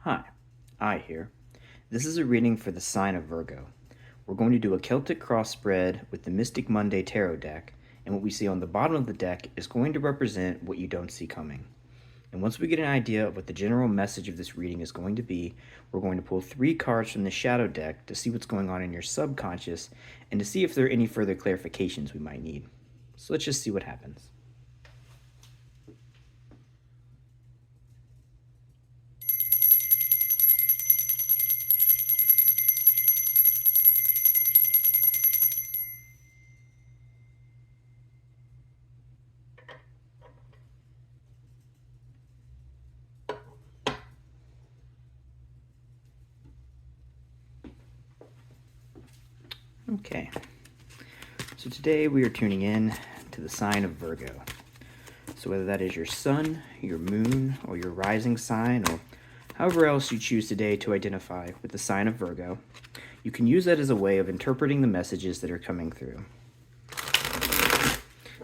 Hi, I here. This is a reading for the sign of Virgo. We're going to do a Celtic cross spread with the Mystic Monday Tarot deck, and what we see on the bottom of the deck is going to represent what you don't see coming. And once we get an idea of what the general message of this reading is going to be, we're going to pull 3 cards from the shadow deck to see what's going on in your subconscious and to see if there are any further clarifications we might need. So let's just see what happens. Okay, so today we are tuning in to the sign of Virgo. So whether that is your sun, your moon, or your rising sign, or however else you choose today to identify with the sign of Virgo, you can use that as a way of interpreting the messages that are coming through.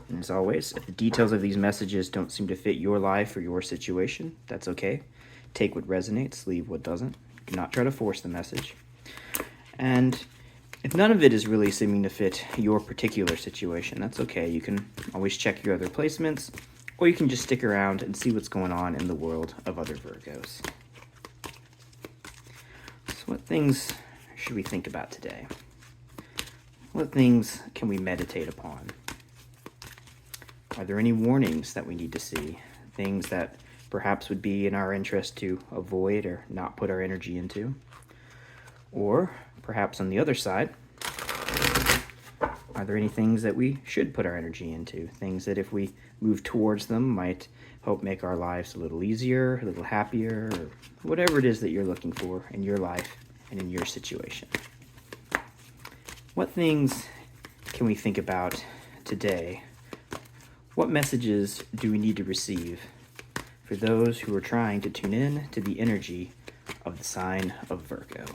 And as always, if the details of these messages don't seem to fit your life or your situation, that's okay. Take what resonates, leave what doesn't. Do not try to force the message. And if none of it is really seeming to fit your particular situation, that's okay. You can always check your other placements, or you can just stick around and see what's going on in the world of other Virgos. So what things should we think about today? What things can we meditate upon? Are there any warnings that we need to see? Things that perhaps would be in our interest to avoid or not put our energy into? Or perhaps on the other side, are there any things that we should put our energy into? Things that if we move towards them might help make our lives a little easier, a little happier, or whatever it is that you're looking for in your life and in your situation. What things can we think about today? What messages do we need to receive for those who are trying to tune in to the energy of the sign of Virgo?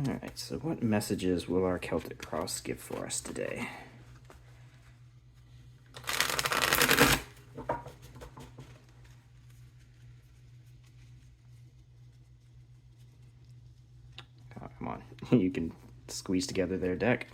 Alright, so what messages will our Celtic cross give for us today? Oh, come on, you can squeeze together their deck.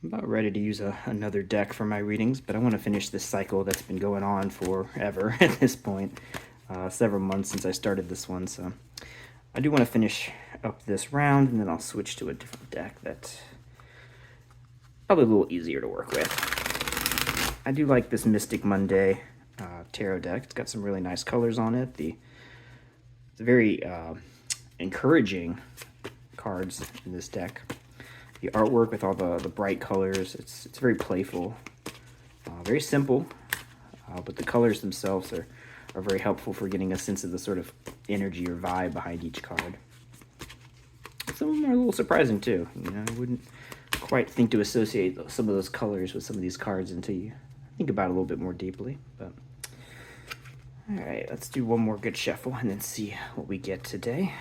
I'm about ready to use another deck for my readings, but I want to finish this cycle that's been going on forever at this point. Several months since I started this one, so I do want to finish up this round, and then I'll switch to a different deck that's probably a little easier to work with. I do like this Mystic Monday tarot deck. It's got some really nice colors on it. It's very encouraging cards in this deck. The artwork with all the bright colors, it's very playful, very simple, but the colors themselves are very helpful for getting a sense of the sort of energy or vibe behind each card. Some of them are a little surprising too. You know, I wouldn't quite think to associate some of those colors with some of these cards until you think about it a little bit more deeply. But all right, let's do one more good shuffle and then see what we get today.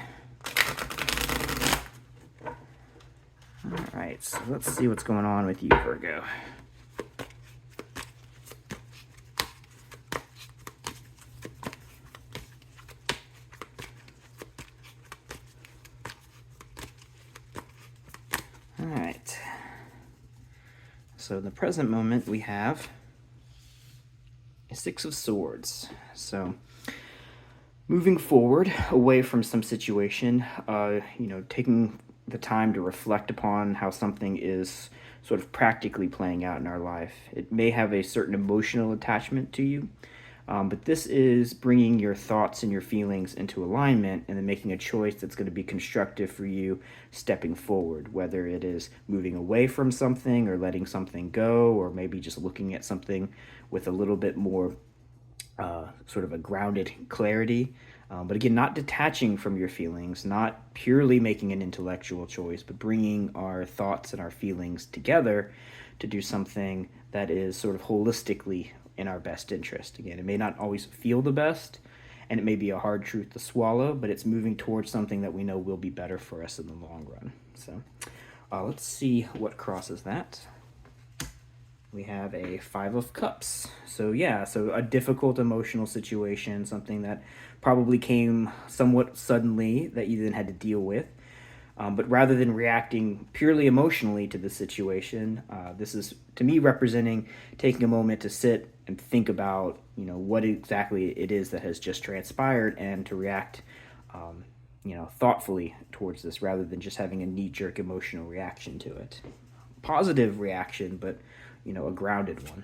Alright, so let's see what's going on with you, Virgo. Alright. So in the present moment, we have a 6 of Swords. So moving forward, away from some situation, taking the time to reflect upon how something is sort of practically playing out in our life. It may have a certain emotional attachment to you, but this is bringing your thoughts and your feelings into alignment and then making a choice that's going to be constructive for you stepping forward, whether it is moving away from something or letting something go, or maybe just looking at something with a little bit more sort of a grounded clarity. But again, not detaching from your feelings, not purely making an intellectual choice, but bringing our thoughts and our feelings together to do something that is sort of holistically in our best interest. Again, it may not always feel the best, and it may be a hard truth to swallow, but it's moving towards something that we know will be better for us in the long run. So let's see what crosses that. We have a Five of Cups. So yeah, so a difficult emotional situation, something that probably came somewhat suddenly that you then had to deal with. But rather than reacting purely emotionally to the situation, this is, to me, representing taking a moment to sit and think about, what exactly it is that has just transpired, and to react, thoughtfully towards this, rather than just having a knee-jerk emotional reaction to it. Positive reaction, but, a grounded one.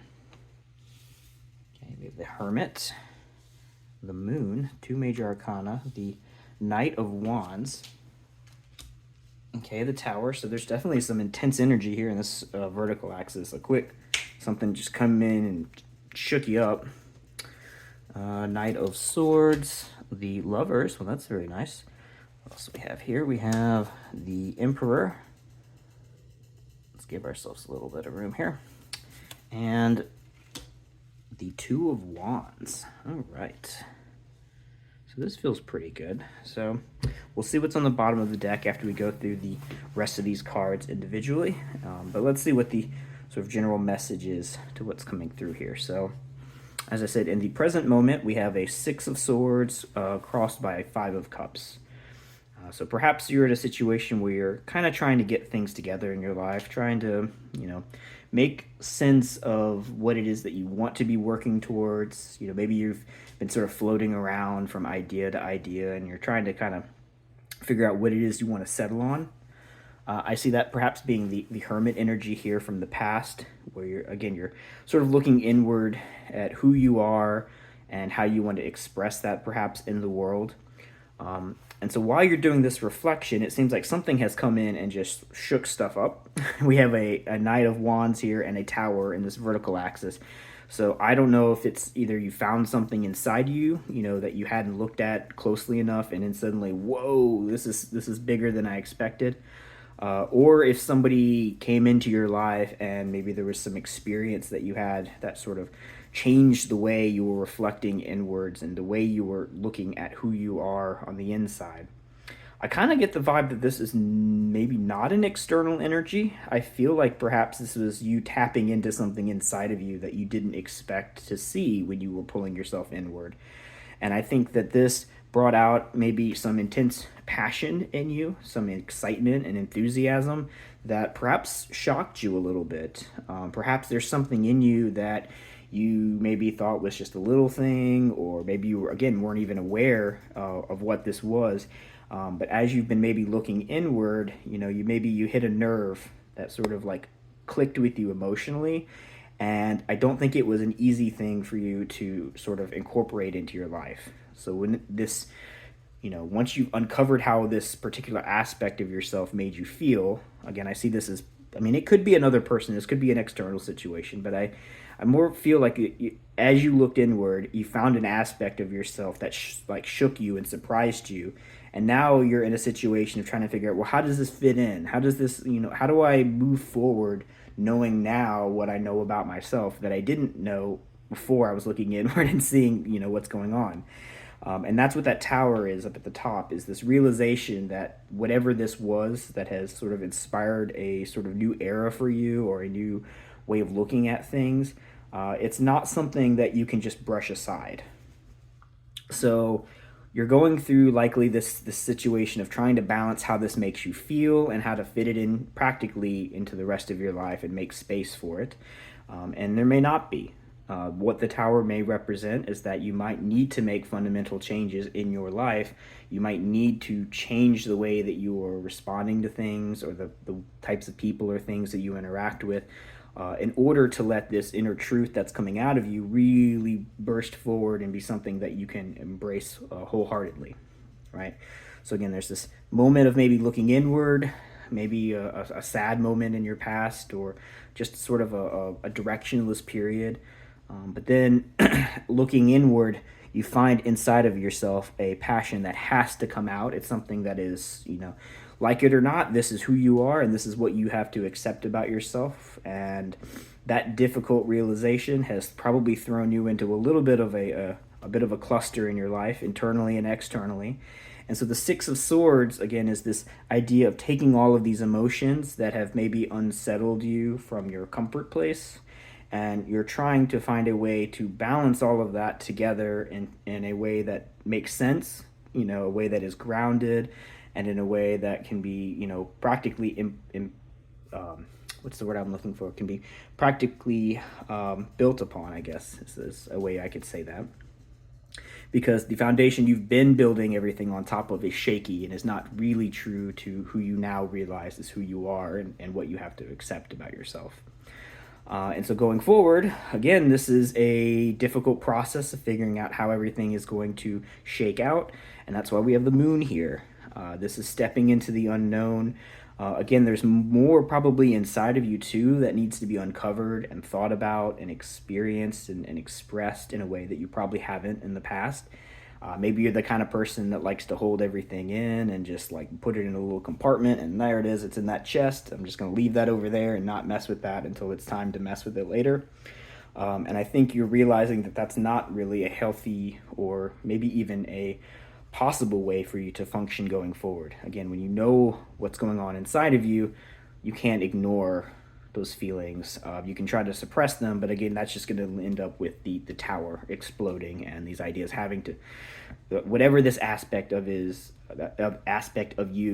Okay, we have the Hermit, the Moon, two major arcana, the Knight of Wands. Okay, the Tower. So there's definitely some intense energy here in this vertical axis. A quick something just come in and shook you up. Knight of Swords, the Lovers. Well, that's very nice. What else do we have here? We have the Emperor. Let's give ourselves a little bit of room here. And the Two of Wands. All right. So this feels pretty good. So we'll see what's on the bottom of the deck after we go through the rest of these cards individually. But let's see what the sort of general message is to what's coming through here. So as I said, in the present moment, we have a Six of Swords crossed by a Five of Cups. So perhaps you're in a situation where you're kind of trying to get things together in your life, trying to, make sense of what it is that you want to be working towards. Maybe you've been sort of floating around from idea to idea, and you're trying to kind of figure out what it is you want to settle on. I see that perhaps being the Hermit energy here from the past, where you're sort of looking inward at who you are and how you want to express that perhaps in the world. And so while you're doing this reflection, it seems like something has come in and just shook stuff up. We have a Knight of Wands here and a Tower in this vertical axis. So I don't know if it's either you found something inside you, that you hadn't looked at closely enough, and then suddenly, whoa, this is bigger than I expected. Or if somebody came into your life and maybe there was some experience that you had that sort of changed the way you were reflecting inwards and the way you were looking at who you are on the inside. I kind of get the vibe that this is maybe not an external energy. I feel like perhaps this was you tapping into something inside of you that you didn't expect to see when you were pulling yourself inward. And I think that this brought out maybe some intense passion in you, some excitement and enthusiasm that perhaps shocked you a little bit. Perhaps there's something in you that you maybe thought was just a little thing, or maybe you weren't even aware of what this was. But as you've been maybe looking inward, you hit a nerve that sort of like clicked with you emotionally. And I don't think it was an easy thing for you to sort of incorporate into your life. So when this, once you've uncovered how this particular aspect of yourself made you feel, again, I see this as, it could be another person, this could be an external situation, but I more feel like as you looked inward, you found an aspect of yourself that shook you and surprised you. And now you're in a situation of trying to figure out, well, how does this fit in? How does this, how do I move forward knowing now what I know about myself that I didn't know before I was looking inward and seeing, what's going on. And that's what that Tower is up at the top, is this realization that whatever this was that has sort of inspired a sort of new era for you, or a new way of looking at things, it's not something that you can just brush aside. So you're going through likely this situation of trying to balance how this makes you feel and how to fit it in practically into the rest of your life and make space for it. And there may not be. What the Tower may represent is that you might need to make fundamental changes in your life. You might need to change the way that you are responding to things, or the types of people or things that you interact with, in order to let this inner truth that's coming out of you really burst forward and be something that you can embrace wholeheartedy, right? So again, there's this moment of maybe looking inward, maybe a sad moment in your past, or just sort of a directionless period. But then looking inward, you find inside of yourself a passion that has to come out. It's something that is, like it or not, this is who you are, and this is what you have to accept about yourself. And that difficult realization has probably thrown you into a little bit of a a bit of a cluster in your life, internally and externally. And so the Six of Swords, again, is this idea of taking all of these emotions that have maybe unsettled you from your comfort place, and you're trying to find a way to balance all of that together in a way that makes sense, a way that is grounded, and in a way that can be, practically, what's the word I'm looking for? Can be practically built upon, I guess, is a way I could say that. Because the foundation you've been building everything on top of is shaky and is not really true to who you now realize is who you are, and what you have to accept about yourself. And so going forward, again, this is a difficult process of figuring out how everything is going to shake out. And that's why we have the moon here. This is stepping into the unknown. Again, there's more probably inside of you too that needs to be uncovered and thought about and experienced and expressed in a way that you probably haven't in the past. Maybe you're the kind of person that likes to hold everything in and just like put it in a little compartment, and there it is, it's in that chest. I'm just going to leave that over there and not mess with that until it's time to mess with it later. And I think you're realizing that that's not really a healthy or maybe even a possible way for you to function going forward. Again, when you know what's going on inside of you, you can't ignore those feelings. You can try to suppress them, but again, that's just going to end up with the tower exploding and these ideas having to, whatever this aspect of you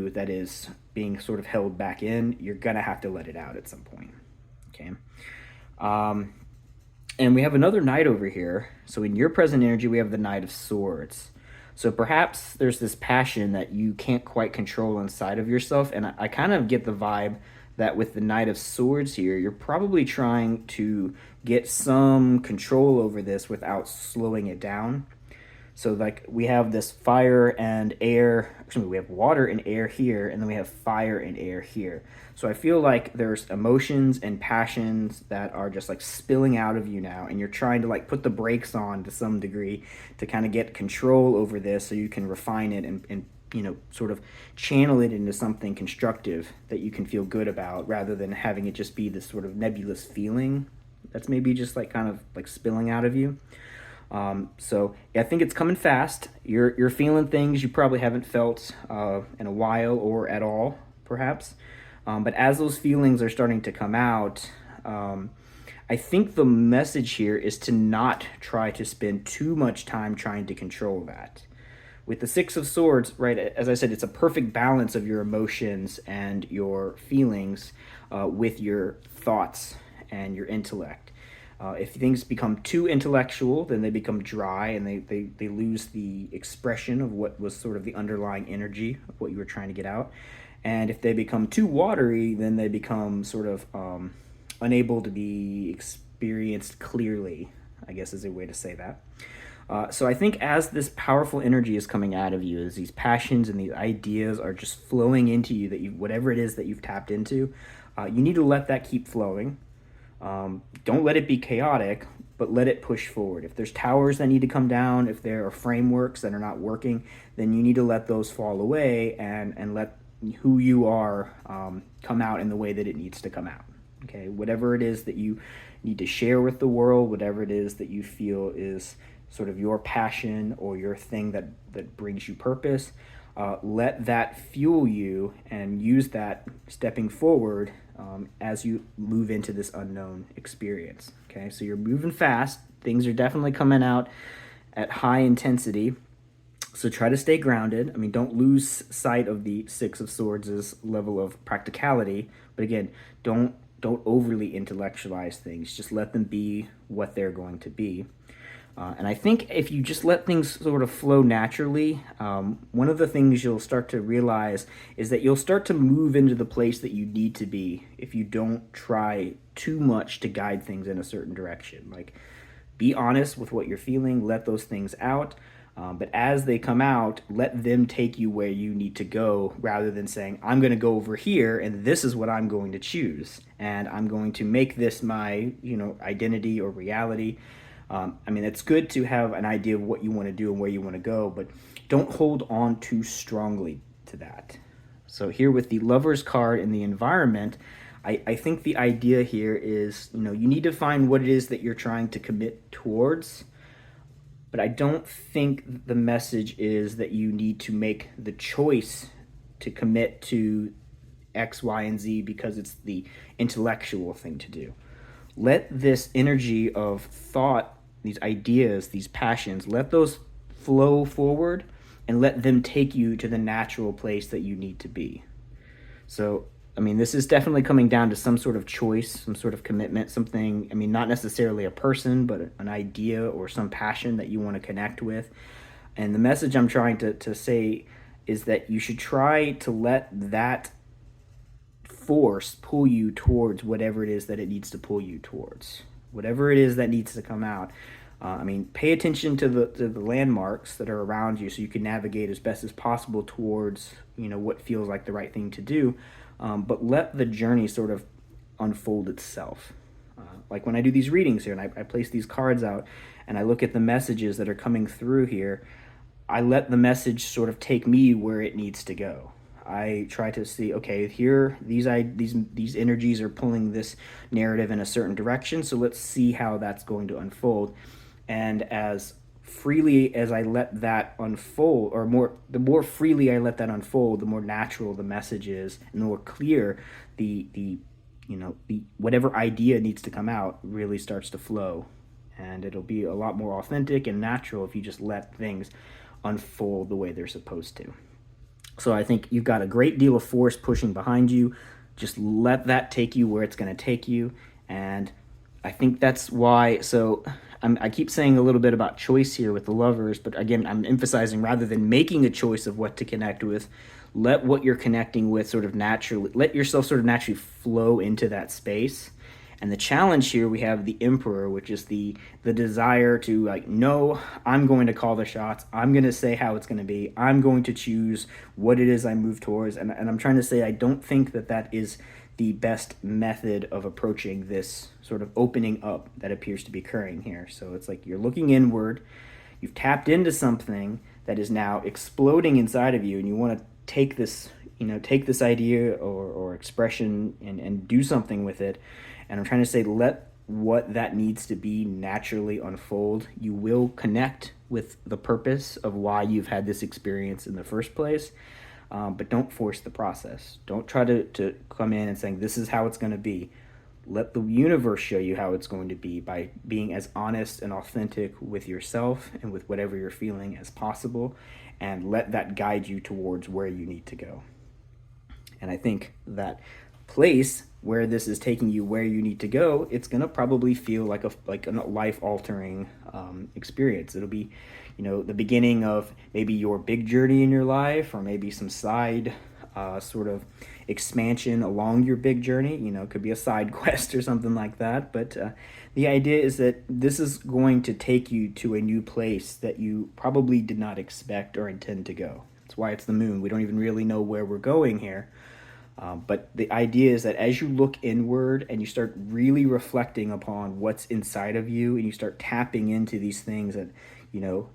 that is being sort of held back in, you're going to have to let it out at some point. Okay. And we have another knight over here. So in your present energy, we have the Knight of Swords. So perhaps there's this passion that you can't quite control inside of yourself. And I kind of get the vibe that with the Knight of Swords here, you're probably trying to get some control over this without slowing it down. So like we have this fire and air, actually we have water and air here, and then we have fire and air here. So I feel like there's emotions and passions that are just like spilling out of you now, and you're trying to like put the brakes on to some degree to kind of get control over this so you can refine it and sort of channel it into something constructive that you can feel good about, rather than having it just be this sort of nebulous feeling that's maybe just like kind of like spilling out of you. So I think it's coming fast. You're feeling things you probably haven't felt in a while or at all, perhaps. But as those feelings are starting to come out, I think the message here is to not try to spend too much time trying to control that. With the Six of Swords, right, as I said, it's a perfect balance of your emotions and your feelings with your thoughts and your intellect. If things become too intellectual, then they become dry, and they lose the expression of what was sort of the underlying energy of what you were trying to get out. And if they become too watery, then they become sort of unable to be experienced clearly, I guess is a way to say that. So I think as this powerful energy is coming out of you, as these passions and these ideas are just flowing into you, that you, whatever it is that you've tapped into, you need to let that keep flowing. Don't let it be chaotic, but let it push forward. If there's towers that need to come down, if there are frameworks that are not working, then you need to let those fall away and let who you are come out in the way that it needs to come out. Okay, whatever it is that you need to share with the world, whatever it is that you feel is sort of your passion or your thing that brings you purpose, let that fuel you and use that stepping forward as you move into this unknown experience. Okay, so you're moving fast. Things are definitely coming out at high intensity. So try to stay grounded. I mean, don't lose sight of the Six of Swords' level of practicality. But again, don't overly intellectualize things. Just let them be what they're going to be. And I think if you just let things sort of flow naturally, one of the things you'll start to realize is that you'll start to move into the place that you need to be if you don't try too much to guide things in a certain direction. Like, be honest with what you're feeling, let those things out. But as they come out, let them take you where you need to go, rather than saying, I'm going to go over here and this is what I'm going to choose. And I'm going to make this my, identity or reality. I mean, it's good to have an idea of what you want to do and where you want to go, but don't hold on too strongly to that. So here with the Lover's card in the environment, I think the idea here is, you need to find what it is that you're trying to commit towards. but I don't think the message is that you need to make the choice to commit to X, Y, and Z because it's the intellectual thing to do. Let this energy of thought, these ideas, these passions, let those flow forward and let them take you to the natural place that you need to be. So, I mean, this is definitely coming down to some sort of choice, some sort of commitment, something, I mean, not necessarily a person, but an idea or some passion that you want to connect with. And the message I'm trying to say is that you should try to let that force pull you towards whatever it is that it needs to pull you towards, whatever it is that needs to come out. I mean, pay attention to the landmarks that are around you so you can navigate as best as possible towards, what feels like the right thing to do. But let the journey sort of unfold itself. Like when I do these readings here and I place these cards out and I look at the messages that are coming through here, I let the message sort of take me where it needs to go. I try to see, okay, here these energies are pulling this narrative in a certain direction, so let's see how that's going to unfold. And as freely as I let that unfold, the more freely I let that unfold, the more natural the message is, and the more clear the whatever idea needs to come out really starts to flow, and it'll be a lot more authentic and natural if you just let things unfold the way they're supposed to. So I think you've got a great deal of force pushing behind you. Just let that take you where it's going to take you. And I think that's why, I keep saying a little bit about choice here with the Lovers, but again, I'm emphasizing rather than making a choice of what to connect with, let what you're connecting with sort of naturally, let yourself sort of naturally flow into that space. And the challenge here, we have the Emperor, which is the desire to no, I'm going to call the shots. I'm going to say how it's going to be. I'm going to choose what it is I move towards. And I'm trying to say I don't think that is the best method of approaching this sort of opening up that appears to be occurring here. So it's like you're looking inward. You've tapped into something that is now exploding inside of you, and you want to take this idea or expression and do something with it. And I'm trying to say, let what that needs to be naturally unfold. You will connect with the purpose of why you've had this experience in the first place, but don't force the process. Don't try to come in and saying, this is how it's going to be. Let the universe show you how it's going to be by being as honest and authentic with yourself and with whatever you're feeling as possible, and let that guide you towards where you need to go. And I think that place where this is taking you where you need to go, it's going to probably feel like a life-altering experience. It'll be, the beginning of maybe your big journey in your life, or maybe some side sort of expansion along your big journey. It could be a side quest or something like that. But the idea is that this is going to take you to a new place that you probably did not expect or intend to go. That's why it's the moon. We don't even really know where we're going here. But the idea is that as you look inward and you start really reflecting upon what's inside of you, and you start tapping into these things that,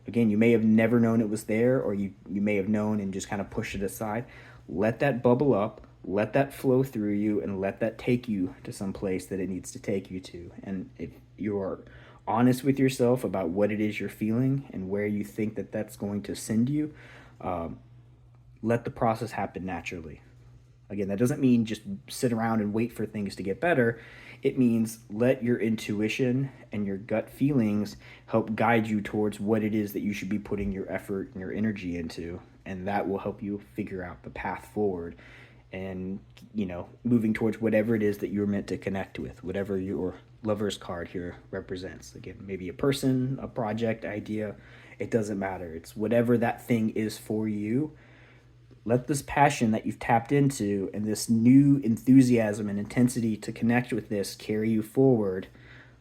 again, you may have never known it was there, or you may have known and just kind of pushed it aside. Let that bubble up, let that flow through you, and let that take you to some place that it needs to take you to. And if you're honest with yourself about what it is you're feeling and where you think that that's going to send you, let the process happen naturally. Again, that doesn't mean just sit around and wait for things to get better. It means let your intuition and your gut feelings help guide you towards what it is that you should be putting your effort and your energy into. And that will help you figure out the path forward and, moving towards whatever it is that you're meant to connect with, whatever your Lover's card here represents. Again, maybe a person, a project, idea, it doesn't matter. It's whatever that thing is for you. Let this passion that you've tapped into and this new enthusiasm and intensity to connect with this carry you forward,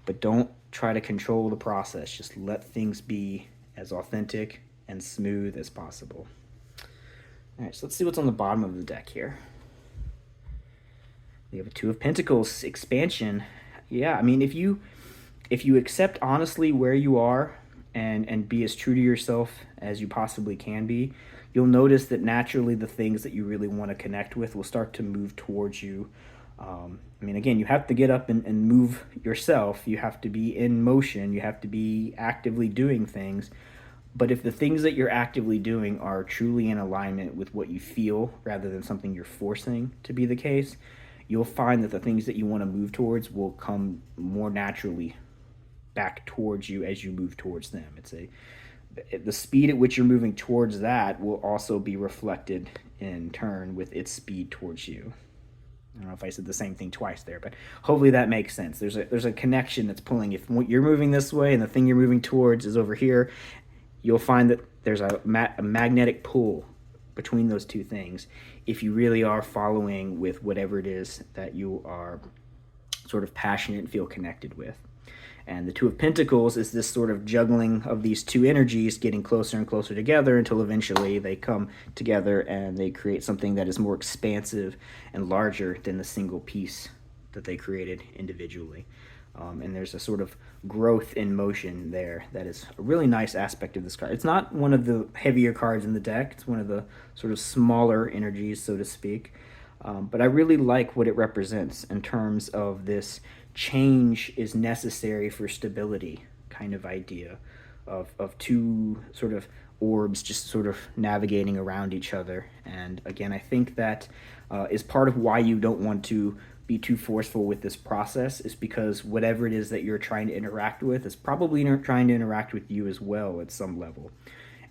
but don't try to control the process. Just let things be as authentic and smooth as possible. All right, so let's see what's on the bottom of the deck here. We have a Two of Pentacles, expansion. Yeah, I mean, if you accept honestly where you are and be as true to yourself as you possibly can be, you'll notice that naturally the things that you really want to connect with will start to move towards you I mean, again, you have to get up and move yourself. You have to be in motion. You have to be actively doing things. But if the things that you're actively doing are truly in alignment with what you feel rather than something you're forcing to be the case, you'll find that the things that you want to move towards will come more naturally back towards you as you move towards them. The speed at which you're moving towards that will also be reflected in turn with its speed towards you. I don't know if I said the same thing twice there, but hopefully that makes sense. There's a connection that's pulling. If you're moving this way and the thing you're moving towards is over here, you'll find that there's a magnetic pull between those two things if you really are following with whatever it is that you are sort of passionate and feel connected with. And the Two of Pentacles is this sort of juggling of these two energies getting closer and closer together until eventually they come together and they create something that is more expansive and larger than the single piece that they created individually. And there's a sort of growth in motion there that is a really nice aspect of this card. It's not one of the heavier cards in the deck. It's one of the sort of smaller energies, so to speak. But I really like what it represents in terms of this change is necessary for stability kind of idea of two sort of orbs just sort of navigating around each other. And again, I think that is part of why you don't want to be too forceful with this process, is because whatever it is that you're trying to interact with is probably trying to interact with you as well at some level.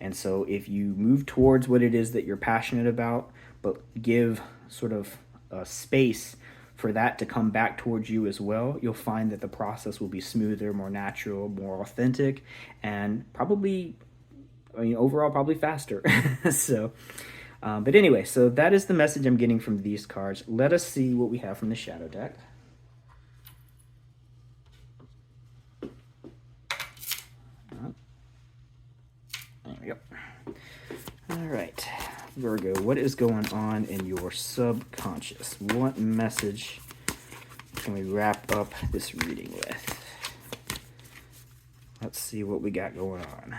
And so if you move towards what it is that you're passionate about, but give sort of space for that to come back towards you as well, you'll find that the process will be smoother, more natural, more authentic, and probably, I mean, overall probably faster. So but anyway, so that is the message I'm getting from these cards. Let us see what we have from the shadow deck. There we go. All right, Virgo, what is going on in your subconscious? What message can we wrap up this reading with? Let's see what we got going on.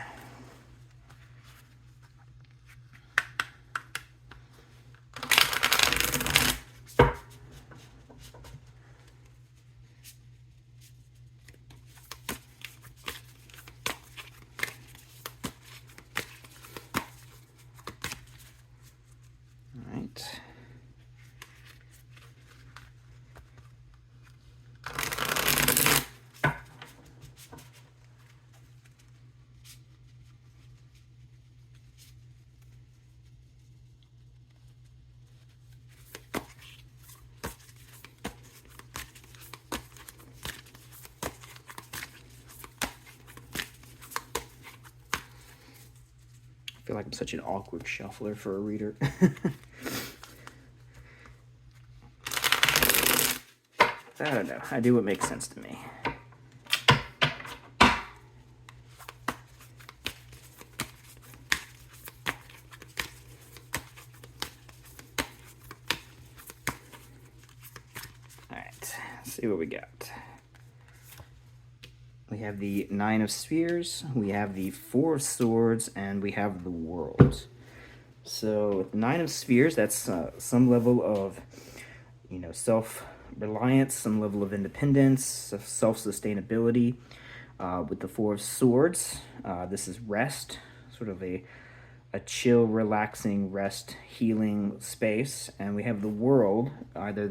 I feel like I'm such an awkward shuffler for a reader. I don't know. I do what makes sense to me. All right, let's see what we got. We have the Nine of Spheres, we have the Four of Swords, and we have the World. So with the Nine of Spheres, that's some level of, self-reliance, some level of independence, self-sustainability. With the Four of Swords, this is rest, sort of a chill, relaxing, rest, healing space. And we have the World, either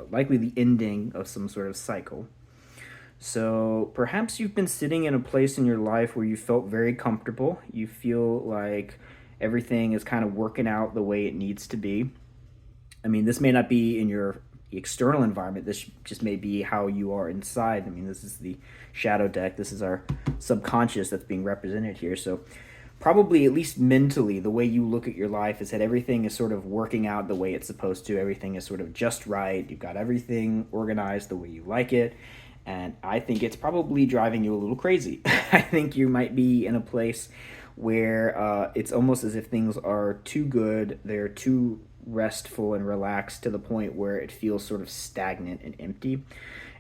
likely the ending of some sort of cycle. So perhaps you've been sitting in a place in your life where you felt very comfortable. You feel like everything is kind of working out the way it needs to be. I mean, this may not be in your external environment. This just may be how you are inside. I mean, this is the shadow deck. This is our subconscious that's being represented here. So probably, at least mentally, the way you look at your life is that everything is sort of working out the way it's supposed to. Everything is sort of just right. You've got everything organized the way you like it. And I think it's probably driving you a little crazy. I think you might be in a place where it's almost as if things are too good, they're too restful and relaxed to the point where it feels sort of stagnant and empty.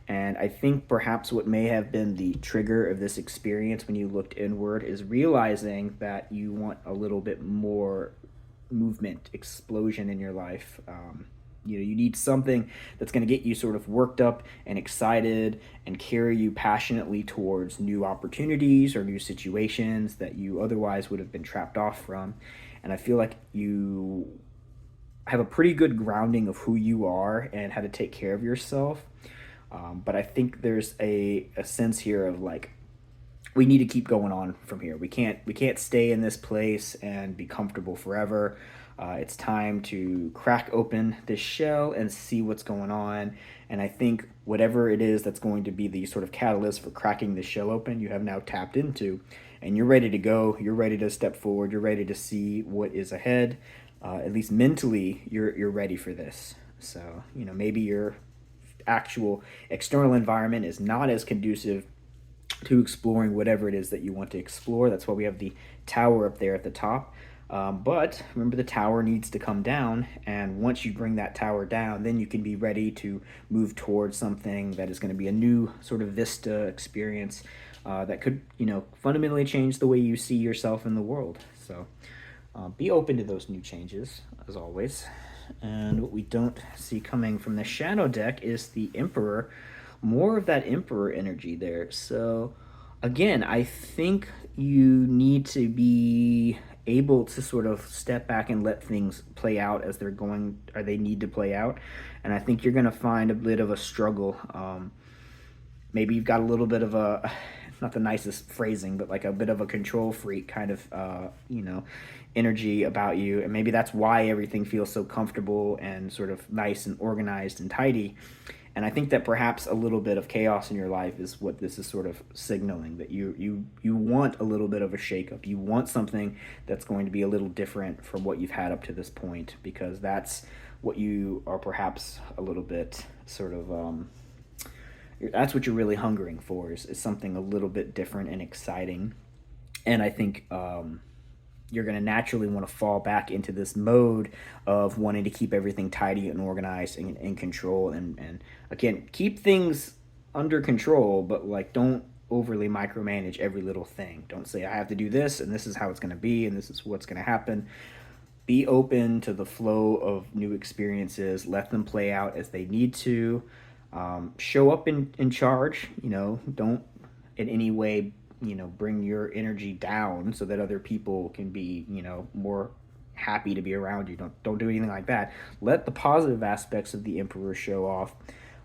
And I think perhaps what may have been the trigger of this experience when you looked inward is realizing that you want a little bit more movement, explosion in your life. You need something that's going to get you sort of worked up and excited and carry you passionately towards new opportunities or new situations that you otherwise would have been trapped off from. And I feel like you have a pretty good grounding of who you are and how to take care of yourself. But I think there's a sense here of like, we need to keep going on from here. We can't stay in this place and be comfortable forever. It's time to crack open this shell and see what's going on. And I think whatever it is that's going to be the sort of catalyst for cracking the shell open, you have now tapped into, and you're ready to go. You're ready to step forward. You're ready to see what is ahead. At least mentally, you're ready for this. So maybe your actual external environment is not as conducive to exploring whatever it is that you want to explore. That's why we have the tower up there at the top. But remember, the tower needs to come down, and once you bring that tower down, then you can be ready to move towards something that is going to be a new sort of vista experience that could, fundamentally change the way you see yourself in the world. So be open to those new changes, as always. And what we don't see coming from the shadow deck is the Emperor. More of that Emperor energy there. So again, I think you need to be able to sort of step back and let things play out as they're going, or they need to play out. And I think you're going to find a bit of a struggle. Maybe you've got a little bit of a, not the nicest phrasing, but like a bit of a control freak kind of, energy about you. And maybe that's why everything feels so comfortable and sort of nice and organized and tidy. And I think that perhaps a little bit of chaos in your life is what this is sort of signaling, that you want a little bit of a shakeup. You want something that's going to be a little different from what you've had up to this point, because that's what you are perhaps a little bit sort of, that's what you're really hungering for, is something a little bit different and exciting. And I think you're going to naturally want to fall back into this mode of wanting to keep everything tidy and organized and in control. And again, keep things under control, but like, don't overly micromanage every little thing. Don't say, I have to do this, and this is how it's going to be, and this is what's going to happen. Be open to the flow of new experiences. Let them play out as they need to. Show up in charge. Don't in any way bring your energy down so that other people can be more happy to be around you. Don't do anything like that. Let the positive aspects of the Emperor show off,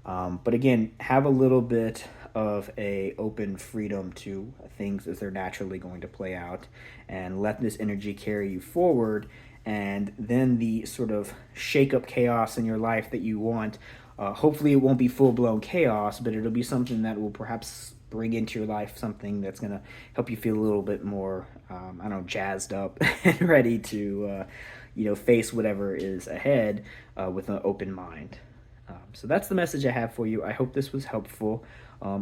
but again, have a little bit of a open freedom to things as they're naturally going to play out, and let this energy carry you forward. And then the sort of shake up chaos in your life that you want, hopefully it won't be full-blown chaos, but it'll be something that will perhaps bring into your life something that's going to help you feel a little bit more, jazzed up and ready to, face whatever is ahead with an open mind. So that's the message I have for you. I hope this was helpful.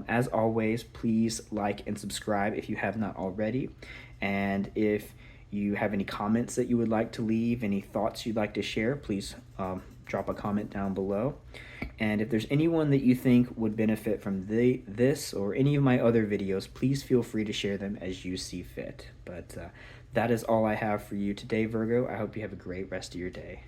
As always, please like and subscribe if you have not already. And if you have any comments that you would like to leave, any thoughts you'd like to share, please drop a comment down below. And if there's anyone that you think would benefit from this or any of my other videos, please feel free to share them as you see fit. But that is all I have for you today, Virgo. I hope you have a great rest of your day.